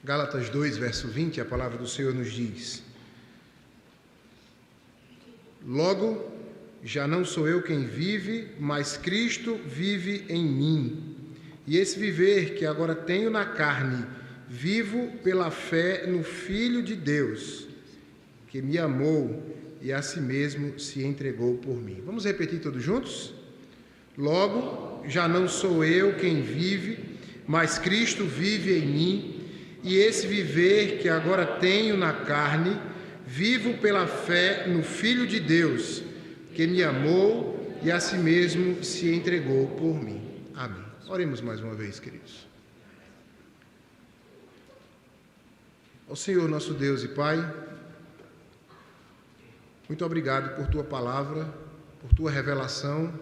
Gálatas 2, verso 20, a palavra do Senhor nos diz: Logo, já não sou eu quem vive, mas Cristo vive em mim. E esse viver que agora tenho na carne, vivo pela fé no Filho de Deus, que me amou e a si mesmo se entregou por mim. Vamos repetir todos juntos? Logo, já não sou eu quem vive, mas Cristo vive em mim. E esse viver que agora tenho na carne, vivo pela fé no Filho de Deus, que me amou e a si mesmo se entregou por mim. Amém. Oremos mais uma vez, queridos. Ó Senhor, nosso Deus e Pai, muito obrigado por Tua palavra, por Tua revelação,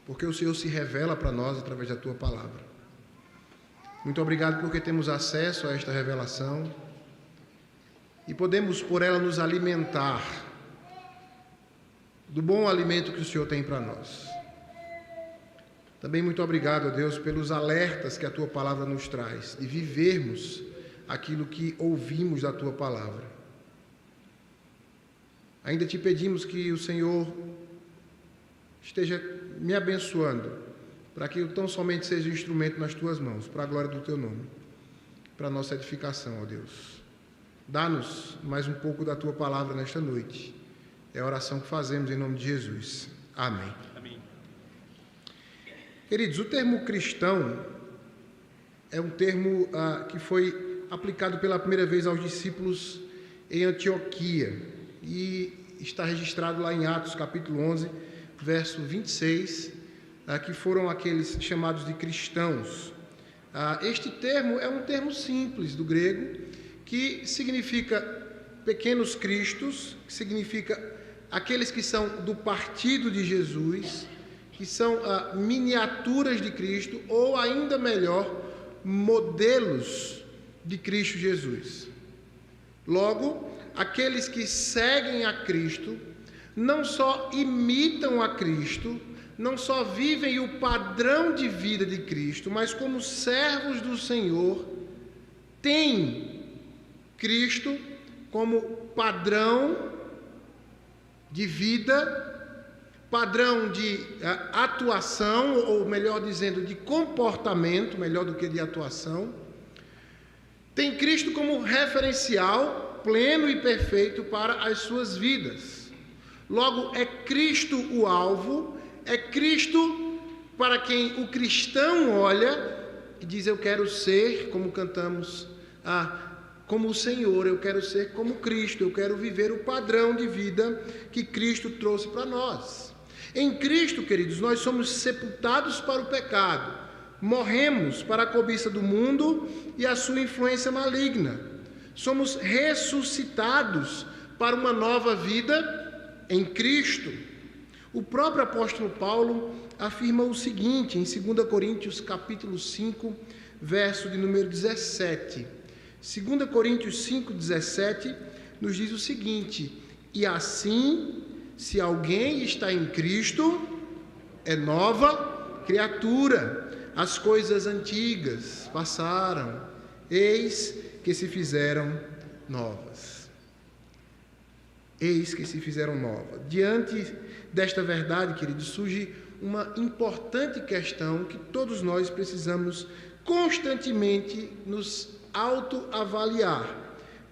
porque o Senhor se revela para nós através da Tua palavra. Muito obrigado porque temos acesso a esta revelação e podemos por ela nos alimentar do bom alimento que o Senhor tem para nós. Também muito obrigado, ó Deus, pelos alertas que a Tua palavra nos traz, de vivermos aquilo que ouvimos da Tua palavra. Ainda te pedimos que o Senhor esteja me abençoando, para que eu tão somente seja um instrumento nas Tuas mãos, para a glória do Teu nome, para a nossa edificação, ó Deus. Dá-nos mais um pouco da Tua palavra nesta noite. É a oração que fazemos em nome de Jesus. Amém. Amém. Queridos, o termo cristão é um termo que foi aplicado pela primeira vez aos discípulos em Antioquia e está registrado lá em Atos capítulo 11, verso 26, que foram aqueles chamados de cristãos. Este termo é um termo simples do grego, que significa pequenos cristos, que significa aqueles que são do partido de Jesus, que são miniaturas de Cristo, ou ainda melhor, modelos de Cristo Jesus. Logo, aqueles que seguem a Cristo, não só imitam a Cristo, não só vivem o padrão de vida de Cristo, mas como servos do Senhor, têm Cristo como padrão de vida, padrão de atuação, ou melhor dizendo, de comportamento, melhor do que de atuação. Tem Cristo como referencial pleno e perfeito para as suas vidas. Logo, é Cristo o alvo, é Cristo para quem o cristão olha e diz: eu quero ser, como cantamos, como o Senhor, eu quero ser como Cristo, eu quero viver o padrão de vida que Cristo trouxe para nós. Em Cristo, queridos, nós somos sepultados para o pecado, morremos para a cobiça do mundo e a sua influência maligna. Somos ressuscitados para uma nova vida em Cristo. O próprio apóstolo Paulo afirma o seguinte em 2 Coríntios capítulo 5, verso de número 17. 2 Coríntios 5, 17 nos diz o seguinte: e assim, se alguém está em Cristo, é nova criatura, as coisas antigas passaram, eis que se fizeram novas. Eis que se fizeram novas. Diante desta verdade, queridos, surge uma importante questão que todos nós precisamos constantemente nos autoavaliar.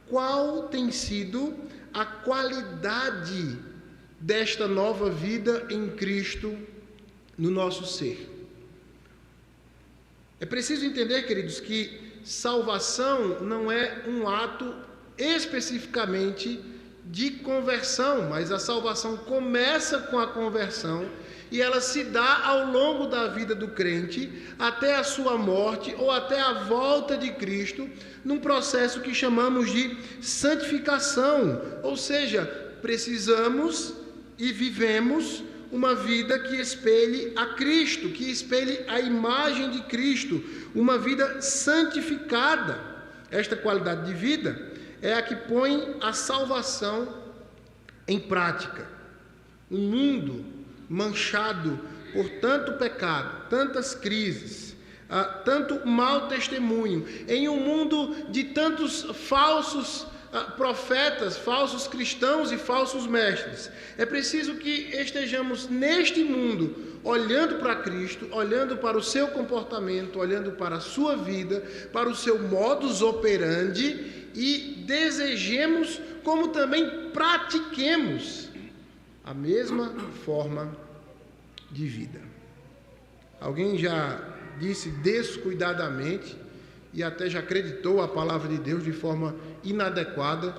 Qual tem sido a qualidade desta nova vida em Cristo no nosso ser? É preciso entender, queridos, que salvação não é um ato especificamente de conversão, mas a salvação começa com a conversão e ela se dá ao longo da vida do crente até a sua morte ou até a volta de Cristo, num processo que chamamos de santificação, ou seja, precisamos e vivemos uma vida que espelhe a Cristo, que espelhe a imagem de Cristo, uma vida santificada. Esta qualidade de vida é a que põe a salvação em prática. Um mundo manchado por tanto pecado, tantas crises, tanto mau testemunho, em um mundo de tantos falsos profetas, falsos cristãos e falsos mestres. É preciso que estejamos neste mundo olhando para Cristo, olhando para o seu comportamento, olhando para a sua vida, para o seu modus operandi e desejemos, como também pratiquemos a mesma forma de vida. Alguém já disse descuidadamente e até já acreditou a palavra de Deus de forma inadequada,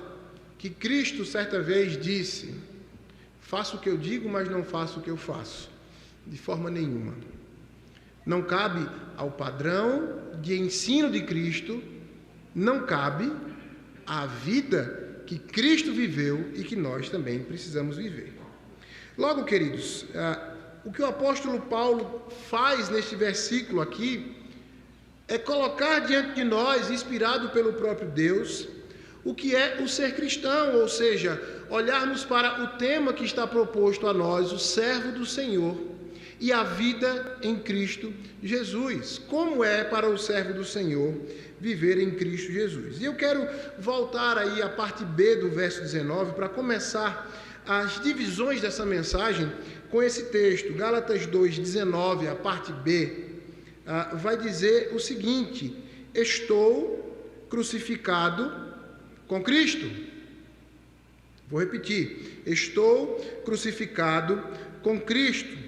que Cristo certa vez disse: faço o que eu digo, mas não faço o que eu faço, de forma nenhuma. Não cabe ao padrão de ensino de Cristo, não cabe à vida que Cristo viveu e que nós também precisamos viver. Logo, queridos, o que o apóstolo Paulo faz neste versículo aqui é colocar diante de nós, inspirado pelo próprio Deus, o que é o ser cristão, ou seja, olharmos para o tema que está proposto a nós, o servo do Senhor, e a vida em Cristo Jesus. Como é para o servo do Senhor viver em Cristo Jesus? E eu quero voltar aí à parte B do verso 19 para começar as divisões dessa mensagem com esse texto. Gálatas 2:19, a parte B, vai dizer o seguinte: estou crucificado com Cristo. Vou repetir: estou crucificado com Cristo.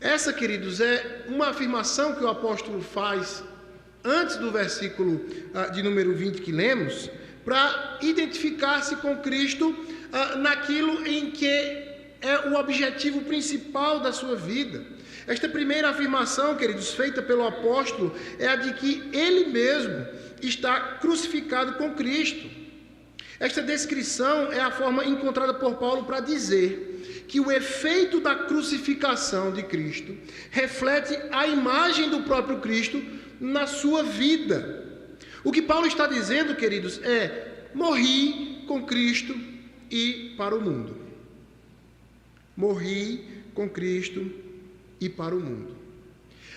Essa, queridos, é uma afirmação que o apóstolo faz antes do versículo de número 20 que lemos, para identificar-se com Cristo naquilo em que é o objetivo principal da sua vida. Esta primeira afirmação, queridos, feita pelo apóstolo, é a de que ele mesmo está crucificado com Cristo. Esta descrição é a forma encontrada por Paulo para dizer que o efeito da crucificação de Cristo reflete a imagem do próprio Cristo na sua vida. O que Paulo está dizendo, queridos, é: morri com Cristo e para o mundo. Morri com Cristo e para o mundo.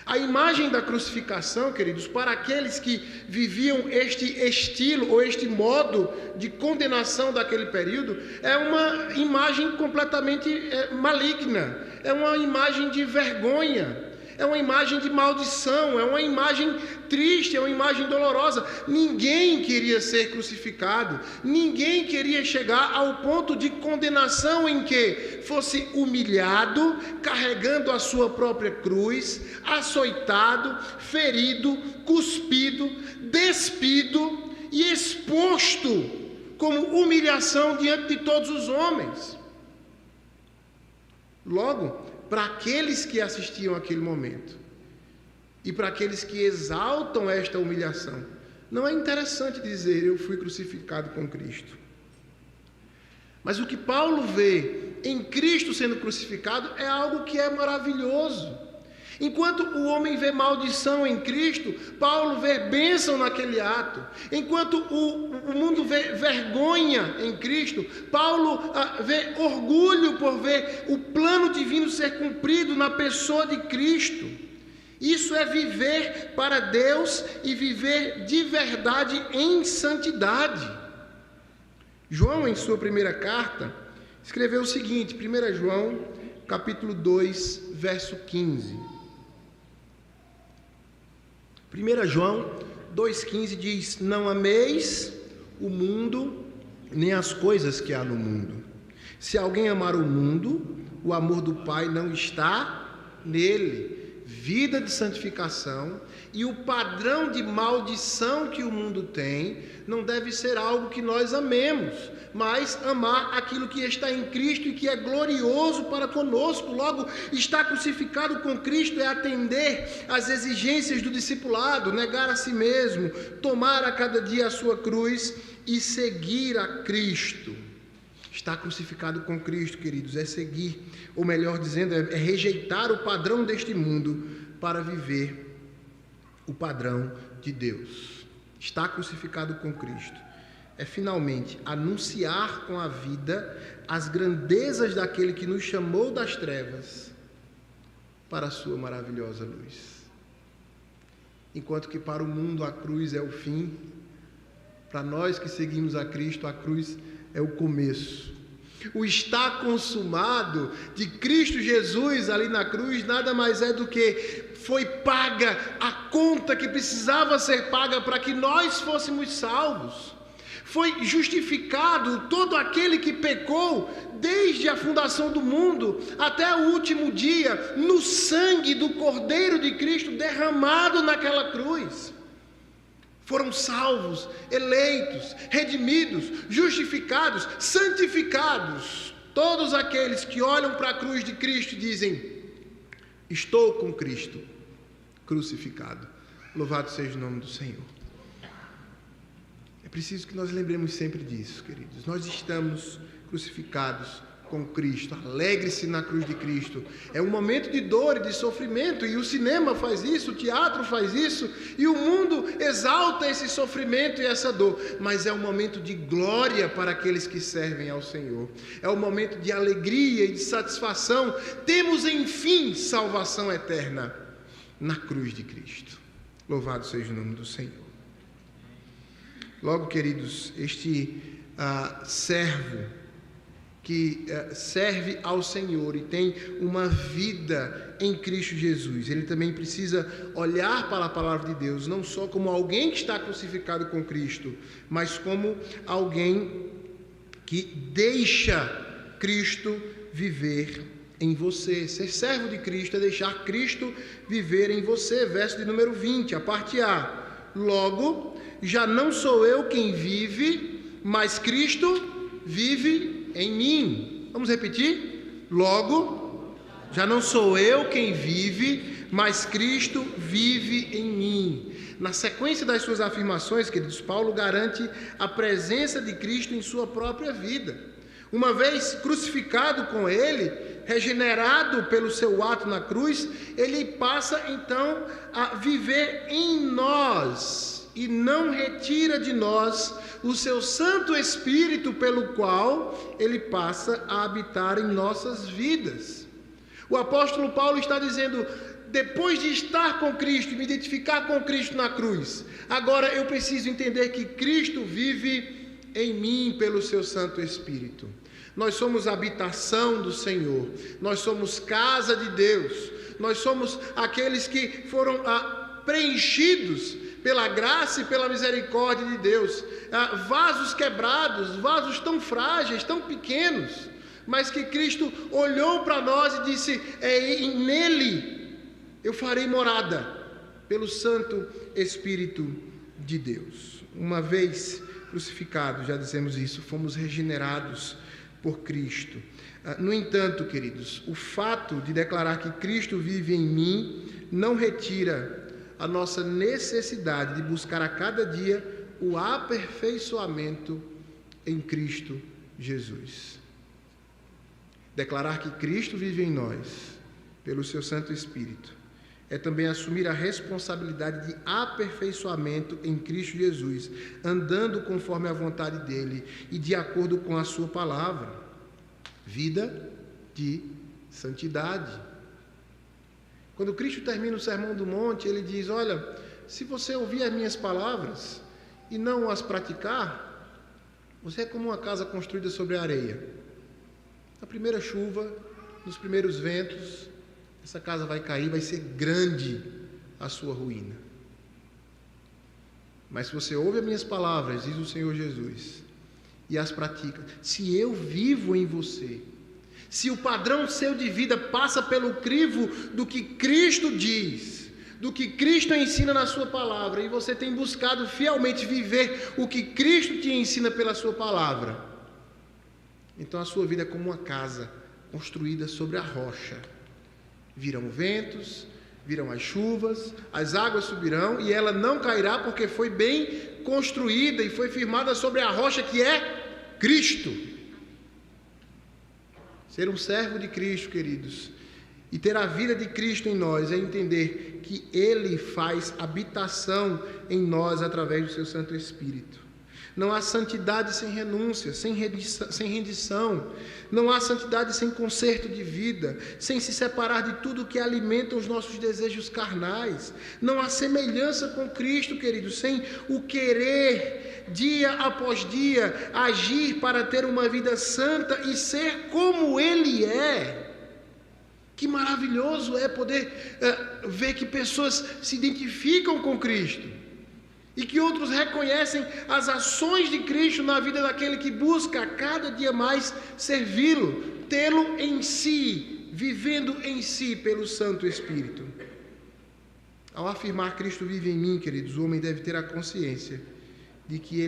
A imagem da crucificação, queridos, para aqueles que viviam este estilo ou este modo de condenação daquele período, é uma imagem completamente maligna, é uma imagem de vergonha, é uma imagem de maldição, é uma imagem triste, é uma imagem dolorosa. Ninguém queria ser crucificado, ninguém queria chegar ao ponto de condenação em que fosse humilhado, carregando a sua própria cruz, açoitado, ferido, cuspido, despido e exposto como humilhação diante de todos os homens. Logo, para aqueles que assistiam àquele momento e para aqueles que exaltam esta humilhação, não é interessante dizer: eu fui crucificado com Cristo. Mas o que Paulo vê em Cristo sendo crucificado é algo que é maravilhoso. Enquanto o homem vê maldição em Cristo, Paulo vê bênção naquele ato. Enquanto o mundo vê vergonha em Cristo, Paulo vê orgulho por ver o plano divino ser cumprido na pessoa de Cristo. Isso é viver para Deus e viver de verdade em santidade. João, em sua primeira carta, escreveu o seguinte, 1 João, capítulo 2, verso 15. 1 João 2,15 diz: não ameis o mundo, nem as coisas que há no mundo. Se alguém amar o mundo, o amor do Pai não está nele. Vida de santificação e o padrão de maldição que o mundo tem não deve ser algo que nós amemos, mas amar aquilo que está em Cristo e que é glorioso para conosco. Logo, estar crucificado com Cristo é atender às exigências do discipulado, negar a si mesmo, tomar a cada dia a sua cruz e seguir a Cristo. Estar crucificado com Cristo, queridos, é seguir, ou melhor dizendo, é rejeitar o padrão deste mundo para viver o padrão de Deus. Estar crucificado com Cristo é finalmente anunciar com a vida as grandezas daquele que nos chamou das trevas para a sua maravilhosa luz. enquanto que para o mundo a cruz é o fim, para nós que seguimos a Cristo, a cruz é o começo. O está consumado de Cristo Jesus ali na cruz nada mais é do que foi paga a conta que precisava ser paga para que nós fôssemos salvos. Foi justificado todo aquele que pecou desde a fundação do mundo até o último dia, no sangue do Cordeiro de Cristo derramado naquela cruz. Foram salvos, eleitos, redimidos, justificados, santificados. Todos aqueles que olham para a cruz de Cristo dizem: estou com Cristo crucificado. Louvado seja o nome do Senhor. É preciso que nós lembremos sempre disso, queridos. Nós estamos crucificados com Cristo. Alegre-se na cruz de Cristo. É um momento de dor e de sofrimento, e o cinema faz isso, o teatro faz isso, e o mundo exalta esse sofrimento e essa dor, mas é um momento de glória para aqueles que servem ao Senhor. É um momento de alegria e de satisfação. Temos, enfim, salvação eterna na cruz de Cristo. Louvado seja o nome do Senhor. Logo, queridos, este servo que serve ao Senhor e tem uma vida em Cristo Jesus, ele também precisa olhar para a palavra de Deus, não só como alguém que está crucificado com Cristo, mas como alguém que deixa Cristo viver em você. Ser servo de Cristo é deixar Cristo viver em você. Verso de número 20, a parte A. Logo, já não sou eu quem vive, mas Cristo vive em mim. Vamos repetir? Logo, já não sou eu quem vive, mas Cristo vive em mim. Na sequência das suas afirmações, queridos, Paulo garante a presença de Cristo em sua própria vida. Uma vez crucificado com ele, regenerado pelo seu ato na cruz, ele passa então a viver em nós e não retira de nós o seu Santo Espírito, pelo qual ele passa a habitar em nossas vidas. O apóstolo Paulo está dizendo: depois de estar com Cristo, me identificar com Cristo na cruz, agora eu preciso entender que Cristo vive em mim pelo seu Santo Espírito. Nós somos habitação do Senhor, nós somos casa de Deus, nós somos aqueles que foram preenchidos pela graça e pela misericórdia de Deus, vasos quebrados, vasos tão frágeis, tão pequenos, mas que Cristo olhou para nós e disse: nele eu farei morada, pelo Santo Espírito de Deus. Uma vez crucificados, já dizemos isso, fomos regenerados por Cristo. No entanto, queridos, o fato de declarar que Cristo vive em mim não retira a nossa necessidade de buscar a cada dia o aperfeiçoamento em Cristo Jesus. Declarar que Cristo vive em nós, pelo seu Santo Espírito, é também assumir a responsabilidade de aperfeiçoamento em Cristo Jesus, andando conforme a vontade dele e de acordo com a sua palavra. Vida de santidade. Quando Cristo termina o Sermão do Monte, ele diz: olha, se você ouvir as minhas palavras e não as praticar, você é como uma casa construída sobre a areia. Na primeira chuva, nos primeiros ventos, essa casa vai cair, vai ser grande a sua ruína. Mas se você ouve as minhas palavras, diz o Senhor Jesus, e as pratica, se eu vivo em você, se o padrão seu de vida passa pelo crivo do que Cristo diz, do que Cristo ensina na sua palavra, e você tem buscado fielmente viver o que Cristo te ensina pela sua palavra, então a sua vida é como uma casa construída sobre a rocha. Virão ventos, virão as chuvas, as águas subirão e ela não cairá, porque foi bem construída e foi firmada sobre a rocha que é Cristo. Ser um servo de Cristo, queridos, e ter a vida de Cristo em nós é entender que Ele faz habitação em nós através do seu Santo Espírito. Não há santidade sem renúncia, sem rendição. Não há santidade sem conserto de vida, sem se separar de tudo que alimenta os nossos desejos carnais. Não há semelhança com Cristo, queridos, sem o querer, dia após dia, agir para ter uma vida santa e ser como Ele é. Que maravilhoso é poder ver que pessoas se identificam com Cristo. E que outros reconhecem as ações de Cristo na vida daquele que busca a cada dia mais servi-lo, tê-lo em si, vivendo em si pelo Santo Espírito. Ao afirmar Cristo vive em mim, queridos, o homem deve ter a consciência de que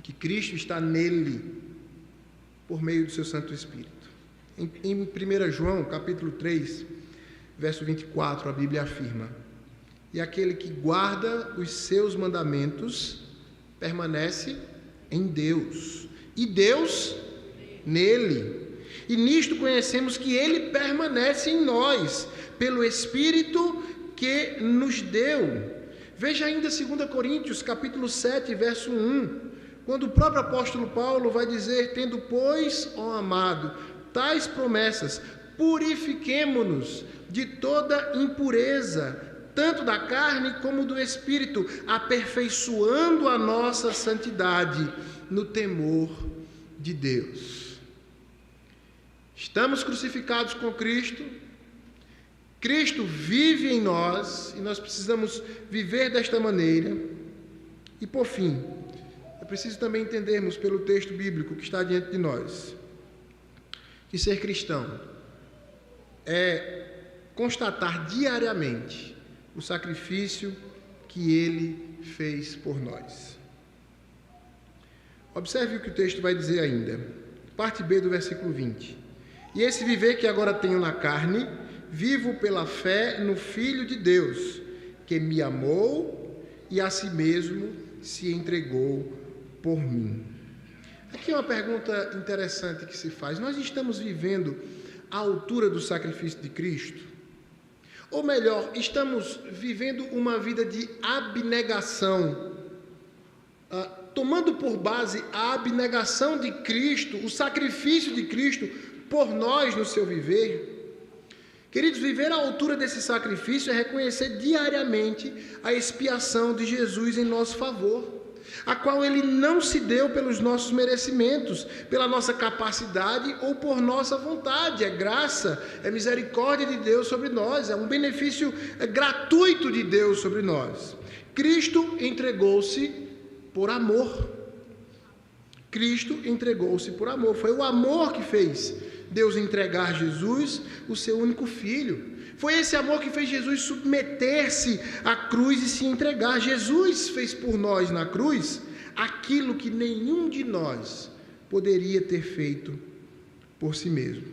que Cristo está nele, por meio do seu Santo Espírito. Em 1 João, capítulo 3, verso 24, a Bíblia afirma: e aquele que guarda os seus mandamentos permanece em Deus, e Deus nele. E nisto conhecemos que ele permanece em nós, pelo Espírito que nos deu. Veja ainda 2 Coríntios, capítulo 7, verso 1, quando o próprio apóstolo Paulo vai dizer: tendo, pois, ó amado, tais promessas, purifiquemo-nos de toda impureza, tanto da carne como do Espírito, aperfeiçoando a nossa santidade no temor de Deus. Estamos crucificados com Cristo, Cristo vive em nós, e nós precisamos viver desta maneira. E por fim, é preciso também entendermos pelo texto bíblico que está diante de nós, que ser cristão é constatar diariamente o sacrifício que Ele fez por nós. Observe o que o texto vai dizer ainda. Parte B do versículo 20. E esse viver que agora tenho na carne, vivo pela fé no Filho de Deus, que me amou e a si mesmo se entregou por mim. Aqui é uma pergunta interessante que se faz. Nós estamos vivendo à altura do sacrifício de Cristo? Ou melhor, estamos vivendo uma vida de abnegação, tomando por base a abnegação de Cristo, o sacrifício de Cristo por nós no seu viver? Queridos, viver à altura desse sacrifício é reconhecer diariamente a expiação de Jesus em nosso favor, a qual Ele não se deu pelos nossos merecimentos, pela nossa capacidade ou por nossa vontade. É graça, é misericórdia de Deus sobre nós, é um benefício gratuito de Deus sobre nós. Cristo entregou-se por amor. Cristo entregou-se por amor. Foi o amor que fez Deus entregar Jesus, o seu único Filho. Foi esse amor que fez Jesus submeter-se à cruz e se entregar. Jesus fez por nós na cruz aquilo que nenhum de nós poderia ter feito por si mesmo.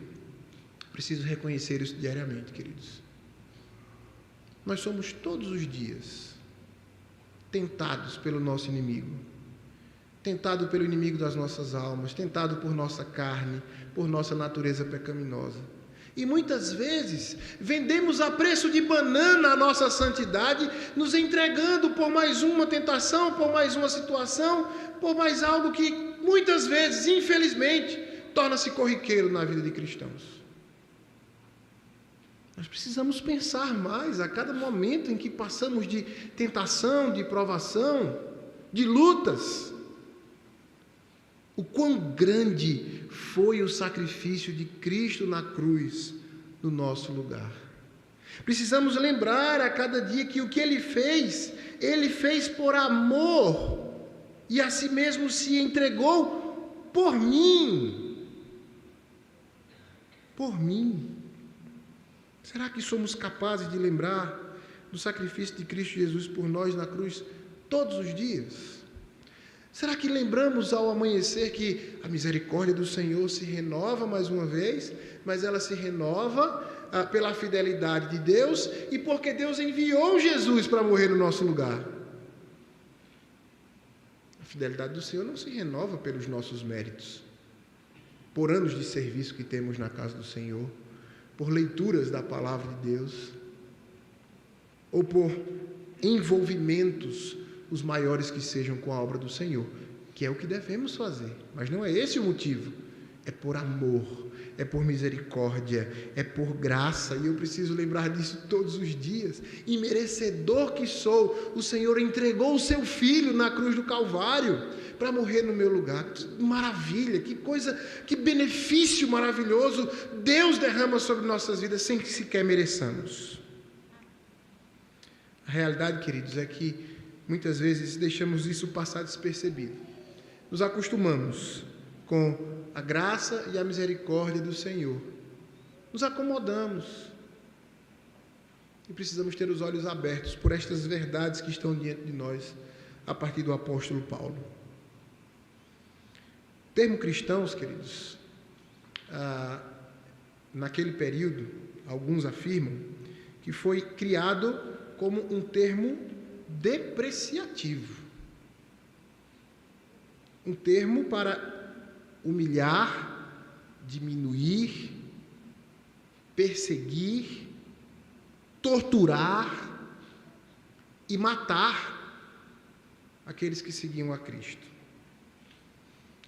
Preciso reconhecer isso diariamente, queridos. Nós somos todos os dias tentados pelo nosso inimigo, tentado pelo inimigo das nossas almas, tentado por nossa carne, por nossa natureza pecaminosa. E muitas vezes vendemos a preço de banana a nossa santidade, nos entregando por mais uma tentação, por mais uma situação, por mais algo que muitas vezes, infelizmente, torna-se corriqueiro na vida de cristãos. Nós precisamos pensar mais a cada momento em que passamos de tentação, de provação, de lutas. O quão grande foi o sacrifício de Cristo na cruz, no nosso lugar. Precisamos lembrar a cada dia que o que Ele fez por amor, e a si mesmo se entregou por mim. Por mim. Será que somos capazes de lembrar do sacrifício de Cristo Jesus por nós na cruz todos os dias? Será que lembramos ao amanhecer que a misericórdia do Senhor se renova mais uma vez, mas ela se renova pela fidelidade de Deus e porque Deus enviou Jesus para morrer no nosso lugar? A fidelidade do Senhor não se renova pelos nossos méritos, por anos de serviço que temos na casa do Senhor, por leituras da palavra de Deus, ou por envolvimentos os maiores que sejam com a obra do Senhor, que é o que devemos fazer. Mas não é esse o motivo. É por amor, é por misericórdia, é por graça, e eu preciso lembrar disso todos os dias. Imerecedor que sou, o Senhor entregou o seu Filho na cruz do Calvário para morrer no meu lugar. Que maravilha, que coisa, que benefício maravilhoso Deus derrama sobre nossas vidas sem que sequer mereçamos. A realidade, queridos, é que muitas vezes deixamos isso passar despercebido. Nos acostumamos com a graça e a misericórdia do Senhor. Nos acomodamos. E precisamos ter os olhos abertos por estas verdades que estão diante de nós, a partir do apóstolo Paulo. O termo cristãos, queridos, naquele período, alguns afirmam que foi criado como um termo depreciativo. Um termo para humilhar, diminuir, perseguir, torturar e matar aqueles que seguiam a Cristo.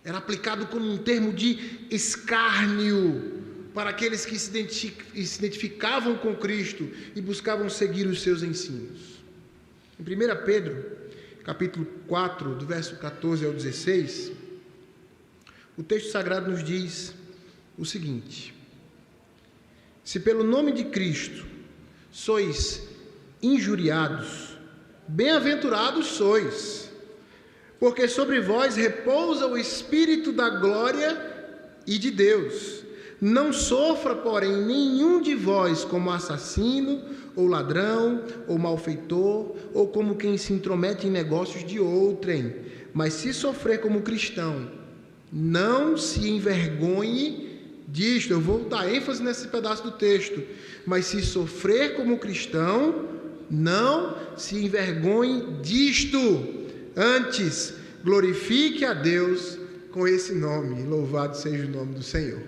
Era aplicado como um termo de escárnio para aqueles que se identificavam com Cristo e buscavam seguir os seus ensinos. Em 1 Pedro, capítulo 4, do verso 14 ao 16, o texto sagrado nos diz o seguinte: se pelo nome de Cristo sois injuriados, bem-aventurados sois, porque sobre vós repousa o Espírito da glória e de Deus. Não sofra, porém, nenhum de vós como assassino, ou ladrão, ou malfeitor, ou como quem se intromete em negócios de outrem, mas se sofrer como cristão, não se envergonhe disto. Eu vou dar ênfase nesse pedaço do texto. Mas se sofrer como cristão, não se envergonhe disto. Antes, glorifique a Deus com esse nome. Louvado seja o nome do Senhor.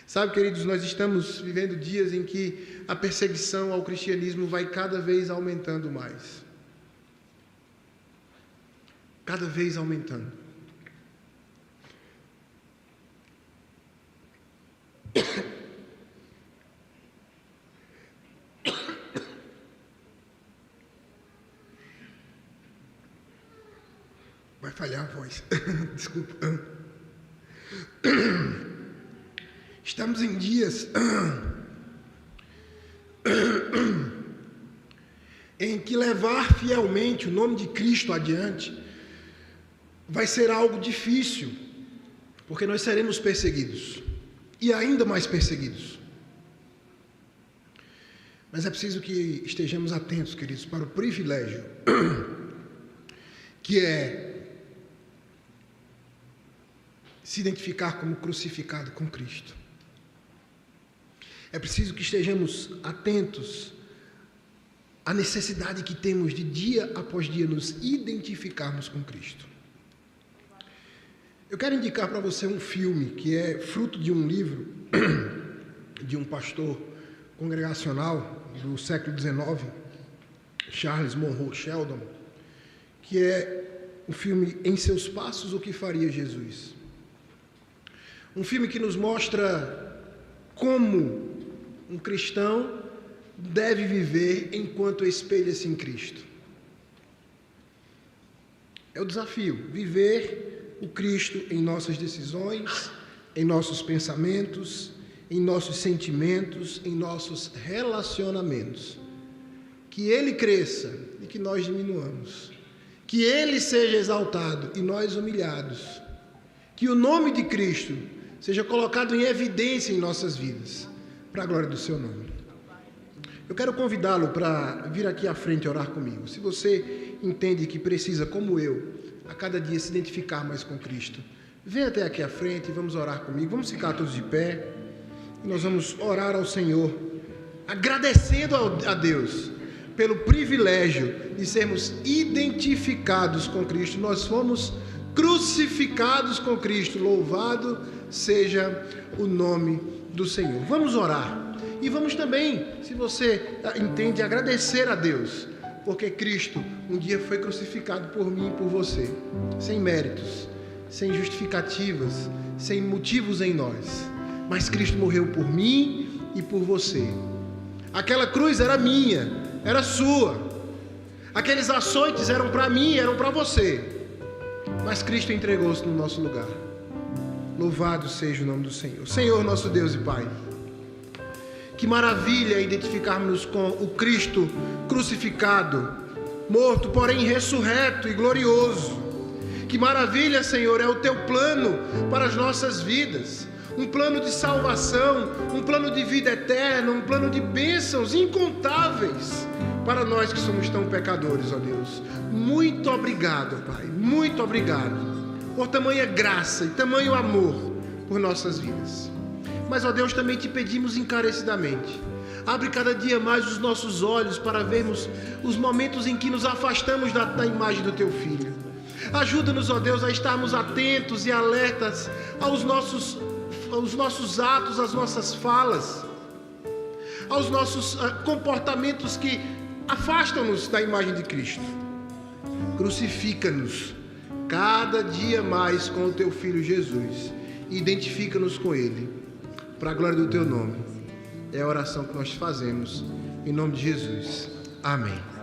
Sabe, queridos, nós estamos vivendo dias em que a perseguição ao cristianismo vai cada vez aumentando mais. Cada vez aumentando. Vai falhar a voz. Desculpa. Estamos em dias em que levar fielmente o nome de Cristo adiante vai ser algo difícil, porque nós seremos perseguidos, e ainda mais perseguidos. Mas é preciso que estejamos atentos, queridos, para o privilégio que é se identificar como crucificado com Cristo. É preciso que estejamos atentos à necessidade que temos de dia após dia nos identificarmos com Cristo. Eu quero indicar para você um filme que é fruto de um livro de um pastor congregacional do século XIX, Charles Monroe Sheldon, que é o filme Em Seus Passos, o que faria Jesus. Um filme que nos mostra como um cristão deve viver enquanto espelha-se em Cristo. É o desafio, viver o Cristo em nossas decisões, em nossos pensamentos, em nossos sentimentos, em nossos relacionamentos. Que Ele cresça e que nós diminuamos. Que Ele seja exaltado e nós humilhados. Que o nome de Cristo seja colocado em evidência em nossas vidas, para a glória do seu nome. Eu quero convidá-lo para vir aqui à frente orar comigo. Se você entende que precisa, como eu, a cada dia se identificar mais com Cristo, venha até aqui à frente e vamos orar comigo. Vamos ficar todos de pé e nós vamos orar ao Senhor, agradecendo a Deus pelo privilégio de sermos identificados com Cristo. Nós fomos crucificados com Cristo. Louvado seja o nome do Senhor. Vamos orar. E vamos também, se você entende, agradecer a Deus porque Cristo um dia foi crucificado por mim e por você, sem méritos, sem justificativas, sem motivos em nós, mas Cristo morreu por mim e por você. Aquela cruz era minha, era sua, aqueles açoites eram para mim, eram para você, mas Cristo entregou-se no nosso lugar. Louvado seja o nome do Senhor. Senhor, nosso Deus e Pai, que maravilha identificarmos com o Cristo crucificado, morto, porém ressurreto e glorioso. Que maravilha, Senhor, é o Teu plano para as nossas vidas. Um plano de salvação, um plano de vida eterna, um plano de bênçãos incontáveis para nós que somos tão pecadores, ó Deus. Muito obrigado, Pai, muito obrigado por tamanha graça e tamanho amor por nossas vidas. Mas, ó Deus, também te pedimos encarecidamente, abre cada dia mais os nossos olhos para vermos os momentos em que nos afastamos da imagem do Teu Filho. Ajuda-nos, ó Deus, a estarmos atentos e alertas aos nossos atos, às nossas falas, aos nossos comportamentos que afastam-nos da imagem de Cristo. Crucifica-nos cada dia mais com o Teu Filho Jesus e identifica-nos com Ele, para a glória do Teu nome. É a oração que nós fazemos, em nome de Jesus. Amém.